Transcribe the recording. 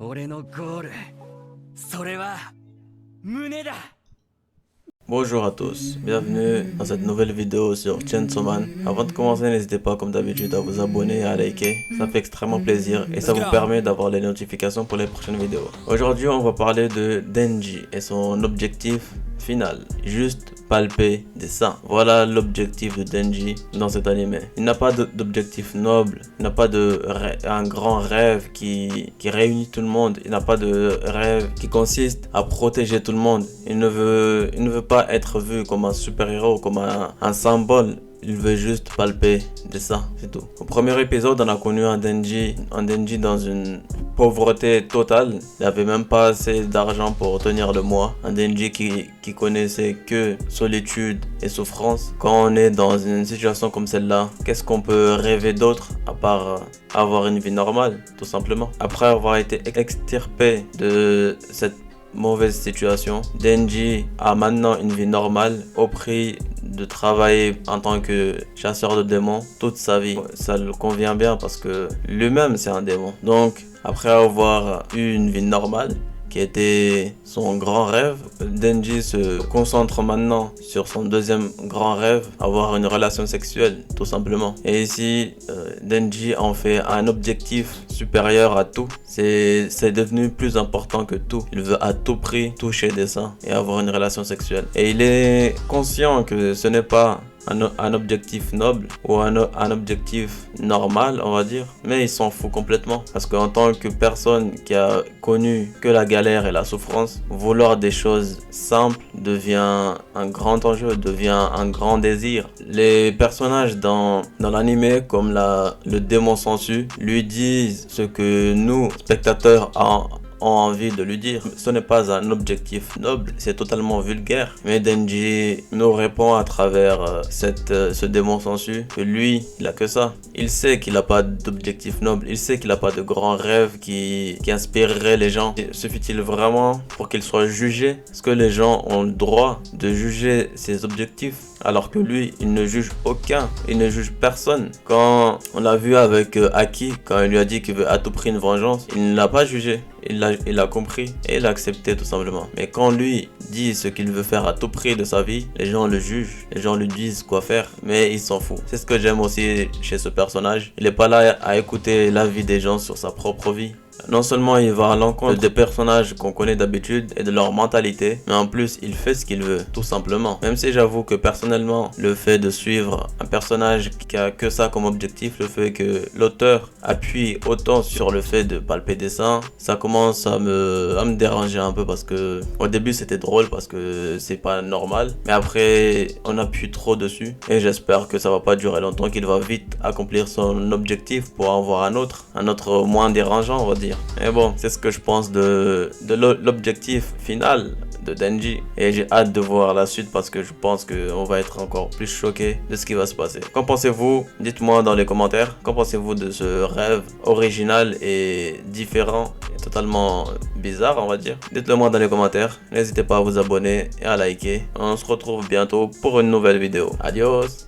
俺のゴール、それは胸だ。 Bonjour à tous, bienvenue dans cette nouvelle vidéo sur Chainsaw Man. Avant de commencer, n'hésitez pas comme d'habitude à vous abonner et à liker, ça fait extrêmement plaisir et ça vous permet d'avoir les notifications pour les prochaines vidéos. Aujourd'hui on va parler de Denji et son objectif final, juste palper des seins. Voilà l'objectif de Denji dans cet anime. Il n'a pas d'objectif noble, il n'a pas un grand rêve qui réunit tout le monde, il n'a pas de rêve qui consiste à protéger tout le monde. Il ne veut pas être vu comme un super-héros, comme un symbole. Il veut juste palper de ça, c'est tout. Au premier épisode, on a connu un Denji dans une pauvreté totale. Il n'avait même pas assez d'argent pour tenir le mois. Un Denji qui connaissait que solitude et souffrance. Quand on est dans une situation comme celle-là, qu'est-ce qu'on peut rêver d'autre à part avoir une vie normale, tout simplement. Après avoir été extirpé de cette mauvaise situation, Denji a maintenant une vie normale au prix de travailler en tant que chasseur de démons toute sa vie. Ça le convient bien parce que lui-même c'est un démon. Donc après avoir eu une vie normale qui était son grand rêve, Denji se concentre maintenant sur son deuxième grand rêve, avoir une relation sexuelle tout simplement. Et ici Denji en fait un objectif supérieur à tout. C'est devenu plus important que tout. Il veut à tout prix toucher des seins et avoir une relation sexuelle. Et il est conscient que ce n'est pas un objectif noble ou un objectif normal, on va dire, mais il s'en fout complètement parce qu'en tant que personne qui a connu que la galère et la souffrance, vouloir des choses simples devient un grand enjeu, devient un grand désir. Les personnages dans l'anime comme le démon sensu lui disent ce que nous, spectateurs, ont envie de lui dire. Ce n'est pas un objectif noble, c'est totalement vulgaire. Mais Denji nous répond à travers ce démon sensu que lui, il a que ça. Il sait qu'il n'a pas d'objectif noble, il sait qu'il n'a pas de grands rêves qui inspireraient les gens. Suffit-il vraiment pour qu'il soit jugé? Est-ce que les gens ont le droit de juger ses objectifs alors que lui, il ne juge aucun, il ne juge personne? Quand on l'a vu avec Aki, quand il lui a dit qu'il veut à tout prix une vengeance, il ne l'a pas jugé. Il a compris et il a accepté tout simplement. Mais quand lui dit ce qu'il veut faire à tout prix de sa vie, les gens le jugent, les gens lui disent quoi faire, mais il s'en fout. C'est ce que j'aime aussi chez ce personnage. Il n'est pas là à écouter l'avis des gens sur sa propre vie. Non seulement il va à l'encontre des personnages qu'on connaît d'habitude et de leur mentalité, mais en plus il fait ce qu'il veut, tout simplement. Même si j'avoue que personnellement, le fait de suivre un personnage qui a que ça comme objectif, le fait que l'auteur appuie autant sur le fait de palper des seins, ça commence à me déranger un peu parce que au début c'était drôle parce que c'est pas normal, mais après on appuie trop dessus et j'espère que ça va pas durer longtemps, qu'il va vite accomplir son objectif pour en voir un autre moins dérangeant, on va dire. Mais bon, c'est ce que je pense de l'objectif final de Denji. Et j'ai hâte de voir la suite parce que je pense qu'on va être encore plus choqué de ce qui va se passer. Qu'en pensez-vous? Dites-moi dans les commentaires. Qu'en pensez-vous de ce rêve original et différent et totalement bizarre, on va dire? Dites-le moi dans les commentaires. N'hésitez pas à vous abonner et à liker. On se retrouve bientôt pour une nouvelle vidéo. Adios!